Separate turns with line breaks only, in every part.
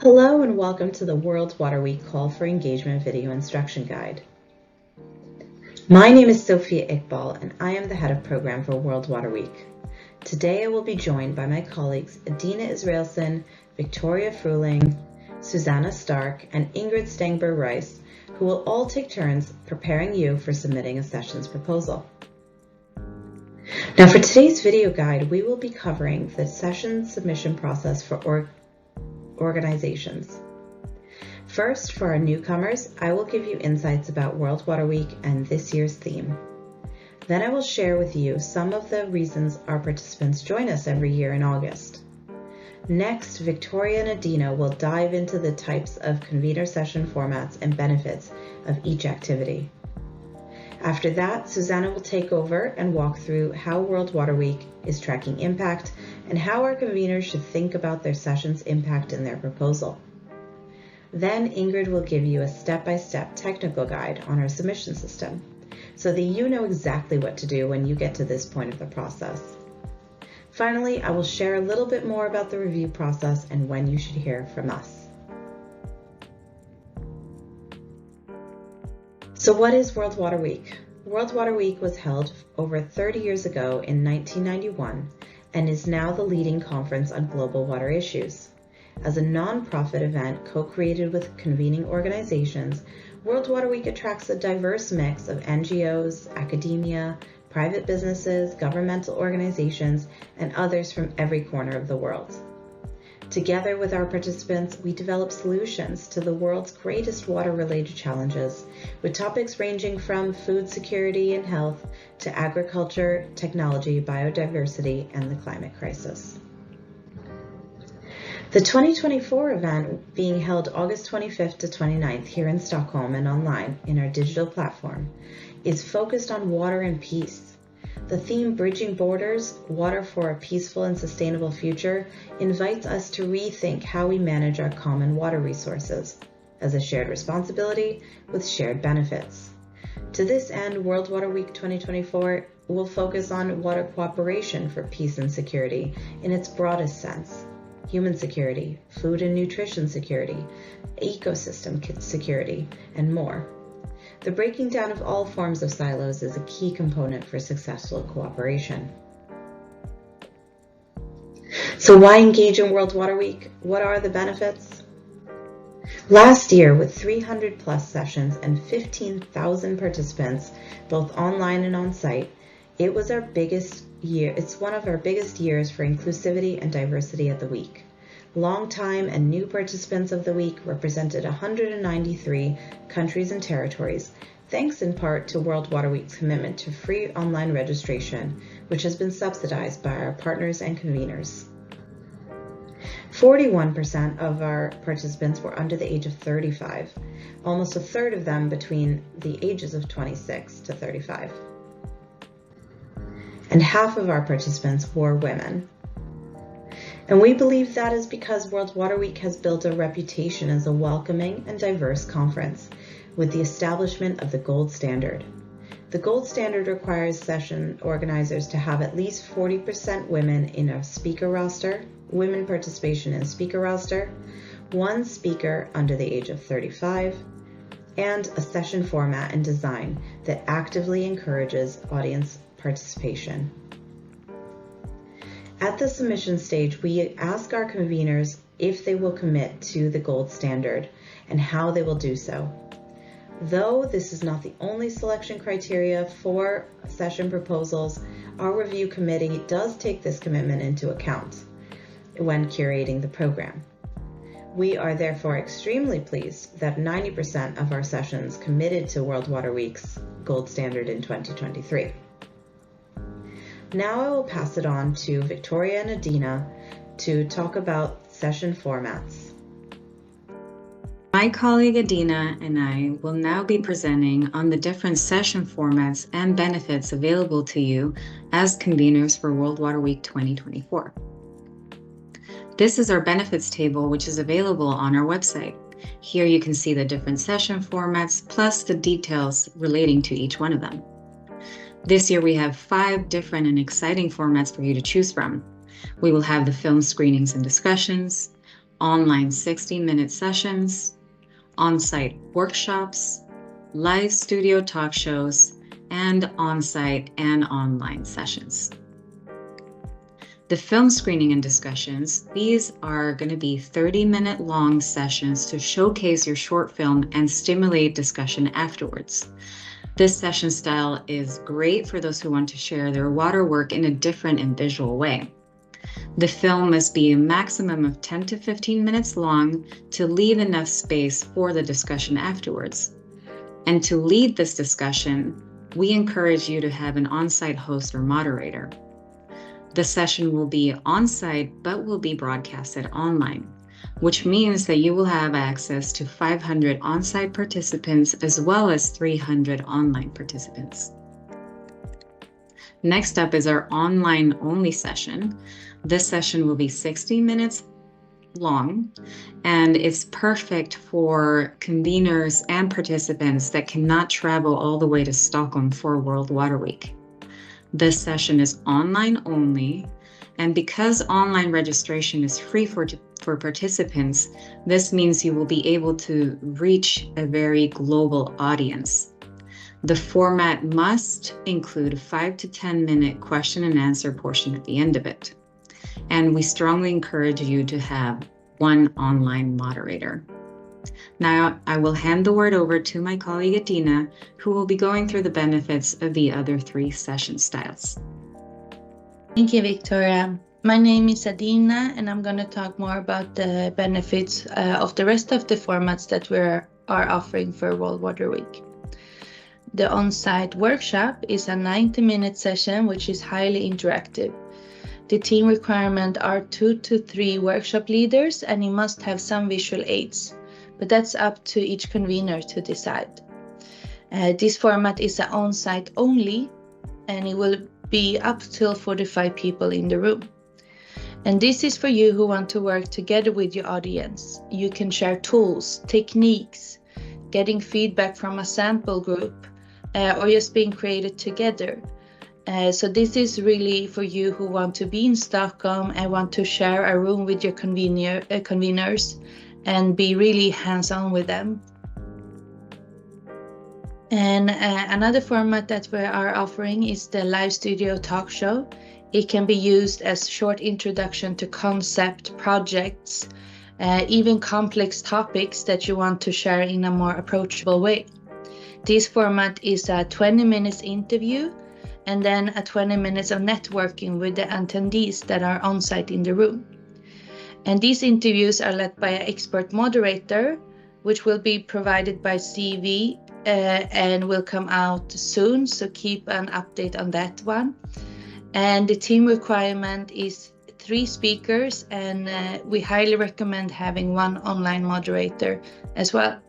Hello and welcome to the World Water Week Call for Engagement video instruction guide. My name is Sophia Iqbal and I am the head of program for World Water Week. Today I will be joined by my colleagues Adina Israelson, Victoria Fruling, Susanna Stark, and Ingrid Stengber-Rice, who will all take turns preparing you for submitting a sessions proposal. Now for today's video guide, we will be covering the session submission process for organizations. First, for our newcomers, I will give you insights about World Water Week and this year's theme. Then I will share with you some of the reasons our participants join us every year in August. Next, Victoria and Adina will dive into the types of convener session formats and benefits of each activity. After that, Susanna will take over and walk through how World Water Week is tracking impact and how our conveners should think about their session's impact in their proposal. Then Ingrid will give you a step-by-step technical guide on our submission system so that you know exactly what to do when you get to this point of the process. Finally, I will share a little bit more about the review process and when you should hear from us. So what is World Water Week? World Water Week was held over 30 years ago in 1991 and is now the leading conference on global water issues. As a non-profit event co-created with convening organizations, World Water Week attracts a diverse mix of NGOs, academia, private businesses, governmental organizations, and others from every corner of the world. Together with our participants, we develop solutions to the world's greatest water-related challenges, with topics ranging from food security and health to agriculture, technology, biodiversity, and the climate crisis. The 2024 event, being held August 25th to 29th here in Stockholm and online in our digital platform, is focused on water and peace. The theme Bridging Borders, Water for a Peaceful and Sustainable Future invites us to rethink how we manage our common water resources as a shared responsibility with shared benefits. To this end, World Water Week 2024 will focus on water cooperation for peace and security in its broadest sense: human security, food and nutrition security, ecosystem security, and more. The breaking down of all forms of silos is a key component for successful cooperation. So why engage in World Water Week? What are the benefits? Last year, with 300 plus sessions and 15,000 participants, both online and on site, it was our biggest year. It's one of our biggest years for inclusivity and diversity at the week. Long-time and new participants of the week represented 193 countries and territories, thanks in part to World Water Week's commitment to free online registration, which has been subsidized by our partners and conveners. 41% of our participants were under the age of 35, almost a third of them between the ages of 26 to 35. And half of our participants were women. And we believe that is because World Water Week has built a reputation as a welcoming and diverse conference with the establishment of the gold standard. The gold standard requires session organizers to have at least 40% women in a speaker roster, women participation in a speaker roster, one speaker under the age of 35, and a session format and design that actively encourages audience participation. At the submission stage, we ask our conveners if they will commit to the gold standard and how they will do so. Though this is not the only selection criteria for session proposals, our review committee does take this commitment into account when curating the program. We are therefore extremely pleased that 90% of our sessions committed to World Water Week's gold standard in 2023. Now I will pass it on to Victoria and Adina to talk about session formats.
My colleague Adina and I will now be presenting on the different session formats and benefits available to you as conveners for World Water Week 2024. This is our benefits table, which is available on our website. Here you can see the different session formats plus the details relating to each one of them. This year we have 5 different and exciting formats for you to choose from. We will have the film screenings and discussions, online 60-minute sessions, on-site workshops, live studio talk shows, and on-site and online sessions. The film screening and discussions, these are going to be 30-minute long sessions to showcase your short film and stimulate discussion afterwards. This session style is great for those who want to share their water work in a different and visual way. The film must be a maximum of 10 to 15 minutes long to leave enough space for the discussion afterwards. And to lead this discussion, we encourage you to have an on-site host or moderator. The session will be on-site, but will be broadcasted online, which means that you will have access to 500 on-site participants as well as 300 online participants. Next up is our online-only session. This session will be 60 minutes long, and it's perfect for conveners and participants that cannot travel all the way to Stockholm for World Water Week. This session is online only, and because online registration is free for participants, this means you will be able to reach a very global audience. The format must include a 5 to 10 minute question and answer portion at the end of it. And we strongly encourage you to have one online moderator. Now, I will hand the word over to my colleague Adina, who will be going through the benefits of the other 3 session styles.
Thank you, Victoria. My name is Adina, and I'm going to talk more about the benefits of the rest of the formats that we are offering for World Water Week. The on-site workshop is a 90-minute session, which is highly interactive. The team requirement are 2 to 3 workshop leaders, and you must have some visual aids, but that's up to each convener to decide. This format is an on-site only, and it will be up till 45 people in the room. And this is for you who want to work together with your audience. You can share tools, techniques, getting feedback from a sample group, or just being created together. So this is really for you who want to be in Stockholm and want to share a room with your conveners and be really hands-on with them. And another format that we are offering is the live studio talk show. It can be used as short introduction to concept, projects, even complex topics that you want to share in a more approachable way. This format is a 20 minutes interview and then a 20 minutes of networking with the attendees that are on site in the room. And these interviews are led by an expert moderator, which will be provided by CV and will come out soon, so keep an update on that one. And the team requirement is 3 speakers, and we highly recommend having 1 online moderator as well.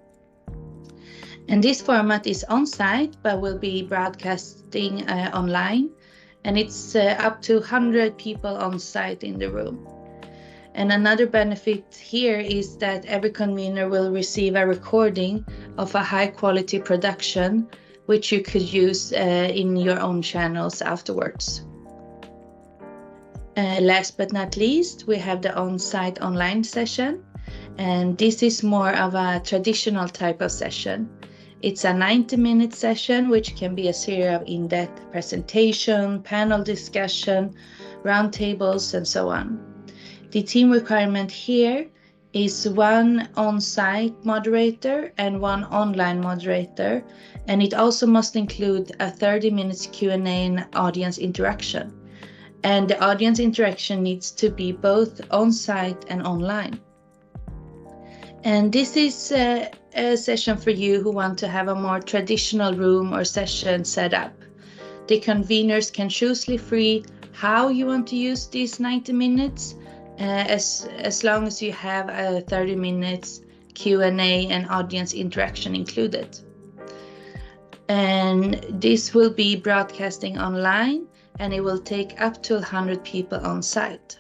And this format is on-site, but will be broadcasting online, and it's up to 100 people on-site in the room. And another benefit here is that every convener will receive a recording of a high-quality production, which you could use in your own channels afterwards. Last but not least, we have the on-site online session, and this is more of a traditional type of session. It's a 90-minute session, which can be a series of in-depth presentation, panel discussion, roundtables, and so on. The team requirement here is 1 on-site moderator and 1 online moderator, and it also must include a 30 minutes Q&A and audience interaction. And the audience interaction needs to be both on-site and online. And this is a session for you who want to have a more traditional room or session set up. The conveners can choose free how you want to use these 90 minutes, as long as you have a 30 minutes Q&A and audience interaction included. And this will be broadcasting online, and it will take up to 100 people on site.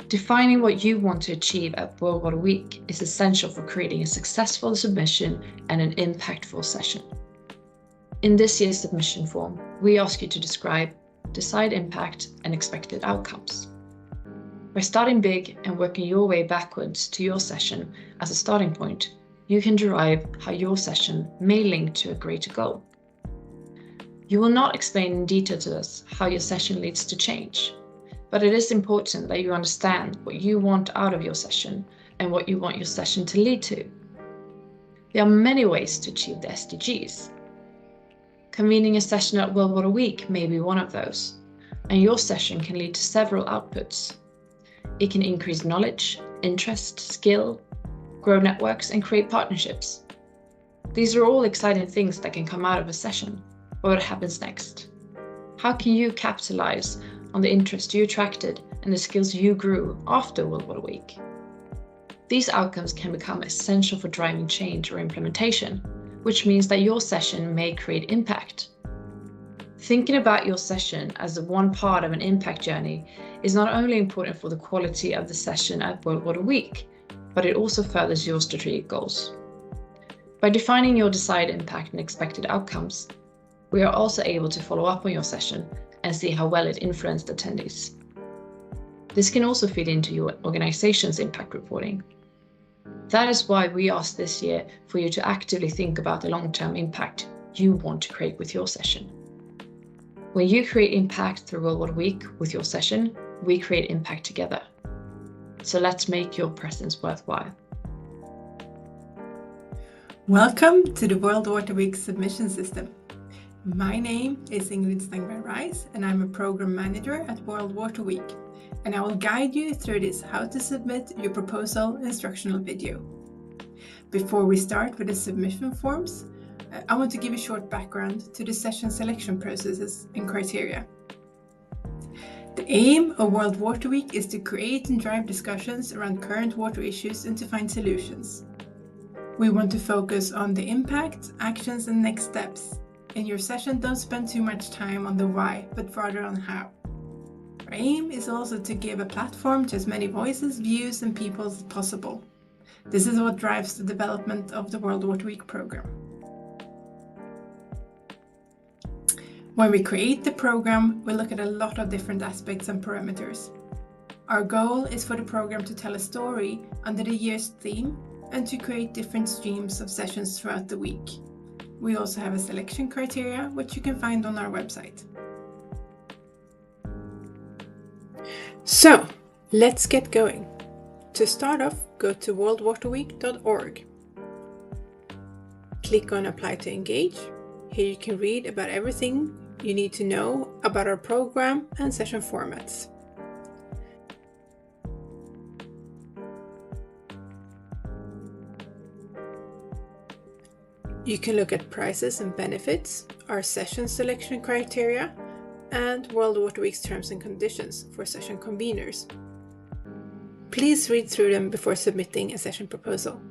Defining what you want to achieve at World Water Week is essential for creating a successful submission and an impactful session. In this year's submission form, we ask you to describe desired impact and expected outcomes. By starting big and working your way backwards to your session as a starting point, you can derive how your session may link to a greater goal. You will not explain in detail to us how your session leads to change, but it is important that you understand what you want out of your session and what you want your session to lead to. There are many ways to achieve the SDGs. Convening a session at World Water Week may be one of those, and your session can lead to several outputs. It can increase knowledge, interest, skill, grow networks, and create partnerships. These are all exciting things that can come out of a session. But what happens next? How can you capitalize on the interest you attracted and the skills you grew after World Water Week? These outcomes can become essential for driving change or implementation, which means that your session may create impact. Thinking about your session as one part of an impact journey is not only important for the quality of the session at World Water Week, but it also furthers your strategic goals. By defining your desired impact and expected outcomes, we are also able to follow up on your session and see how well it influenced attendees. This can also feed into your organization's impact reporting. That is why we asked this year for you to actively think about the long-term impact you want to create with your session. When you create impact through World Water Week with your session, we create impact together. So let's make your presence worthwhile.
Welcome to the World Water Week submission system. My name is Ingrid Stengberg-Rice and I'm a program manager at World Water Week, and I will guide you through this how to submit your proposal instructional video. Before we start with the submission forms, I want to give a short background to the session selection processes and criteria. The aim of World Water Week is to create and drive discussions around current water issues and to find solutions. We want to focus on the impact, actions and next steps. In your session, don't spend too much time on the why, but rather on how. Our aim is also to give a platform to as many voices, views and people as possible. This is what drives the development of the World Water Week program. When we create the program, we look at a lot of different aspects and parameters. Our goal is for the program to tell a story under the year's theme and to create different streams of sessions throughout the week. We also have a selection criteria, which you can find on our website. So, let's get going. To start off, go to worldwaterweek.org. Click on Apply to Engage. Here you can read about everything you need to know about our program and session formats. You can look at prices and benefits, our session selection criteria, and World Water Week's terms and conditions for session conveners. Please read through them before submitting a session proposal.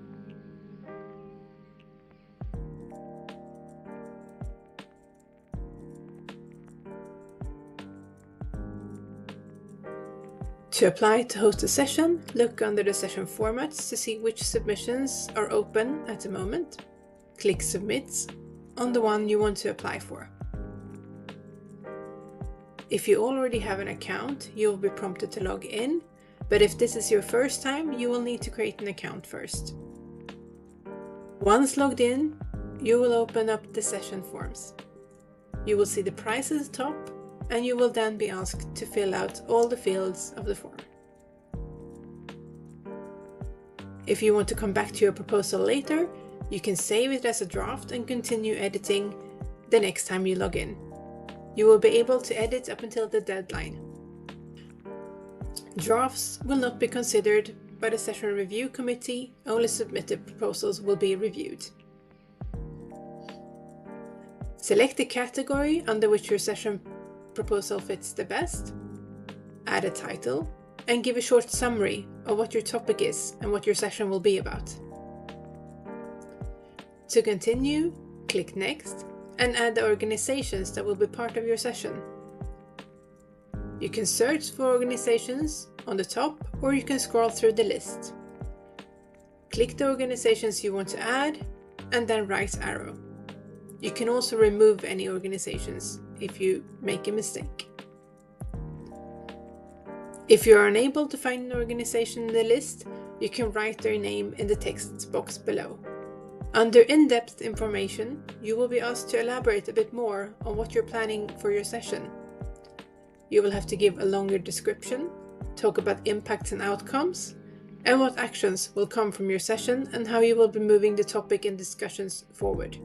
To apply to host a session, look under the session formats to see which submissions are open at the moment. Click Submit on the one you want to apply for. If you already have an account, you will be prompted to log in, but if this is your first time, you will need to create an account first. Once logged in, you will open up the session forms. You will see the prices at the top, and you will then be asked to fill out all the fields of the form. If you want to come back to your proposal later, you can save it as a draft and continue editing the next time you log in. You will be able to edit up until the deadline. Drafts will not be considered by the session review committee, only submitted proposals will be reviewed. Select the category under which your session proposal fits the best, add a title, and give a short summary of what your topic is and what your session will be about. To continue, click Next and add the organizations that will be part of your session. You can search for organizations on the top, or you can scroll through the list. Click the organizations you want to add and then right arrow. You can also remove any organizations if you make a mistake. If you are unable to find an organization in the list, you can write their name in the text box below. Under in-depth information, you will be asked to elaborate a bit more on what you're planning for your session. You will have to give a longer description, talk about impacts and outcomes, and what actions will come from your session and how you will be moving the topic and discussions forward.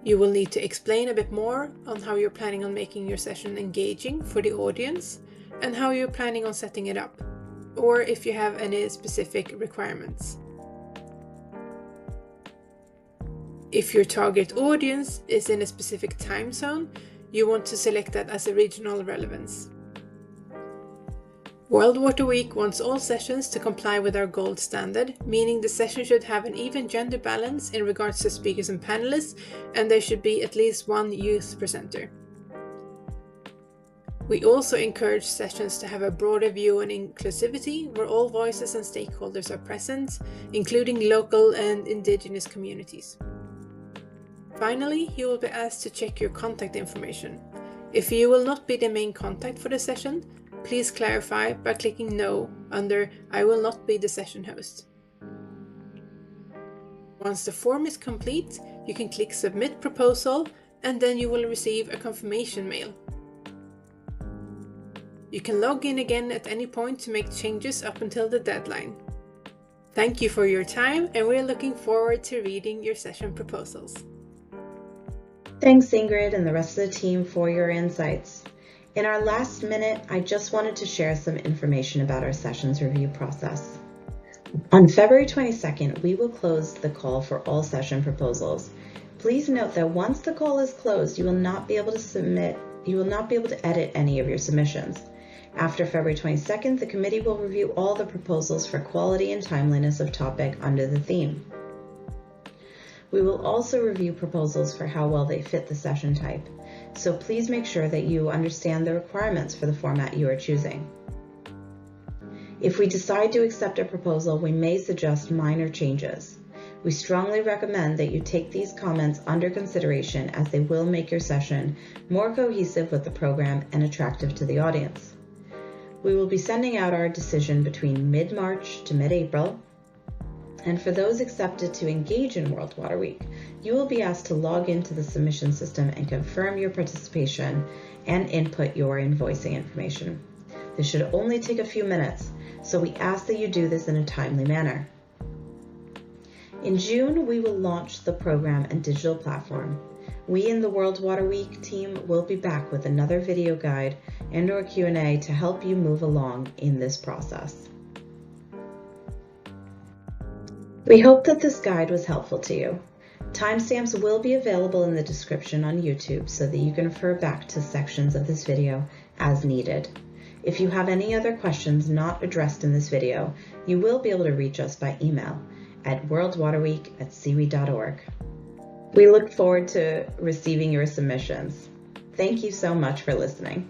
You will need to explain a bit more on how you're planning on making your session engaging for the audience and how you're planning on setting it up, or if you have any specific requirements. If your target audience is in a specific time zone, you want to select that as a regional relevance. World Water Week wants all sessions to comply with our gold standard, meaning the session should have an even gender balance in regards to speakers and panelists, and there should be at least one youth presenter. We also encourage sessions to have a broader view on inclusivity, where all voices and stakeholders are present, including local and indigenous communities. Finally, you will be asked to check your contact information. If you will not be the main contact for the session, please clarify by clicking No under I will not be the session host. Once the form is complete, you can click Submit Proposal and then you will receive a confirmation mail. You can log in again at any point to make changes up until the deadline. Thank you for your time, and we're looking forward to reading your session proposals.
Thanks, Ingrid and the rest of the team for your insights. In our last minute, I just wanted to share some information about our sessions review process. On February 22nd, we will close the call for all session proposals. Please note that once the call is closed, you will not be able to edit any of your submissions. After February 22nd, the committee will review all the proposals for quality and timeliness of topic under the theme. We will also review proposals for how well they fit the session type, so please make sure that you understand the requirements for the format you are choosing. If we decide to accept a proposal, we may suggest minor changes. We strongly recommend that you take these comments under consideration, as they will make your session more cohesive with the program and attractive to the audience. We will be sending out our decision between mid-March to mid-April, and for those accepted to engage in World Water Week, you will be asked to log into the submission system and confirm your participation and input your invoicing information. This should only take a few minutes, so we ask that you do this in a timely manner. In June, we will launch the program and digital platform. We in the World Water Week team will be back with another video guide and/or Q&A to help you move along in this process. We hope that this guide was helpful to you. Timestamps will be available in the description on YouTube so that you can refer back to sections of this video as needed. If you have any other questions not addressed in this video, you will be able to reach us by email at worldwaterweek@cwe.org. We look forward to receiving your submissions. Thank you so much for listening.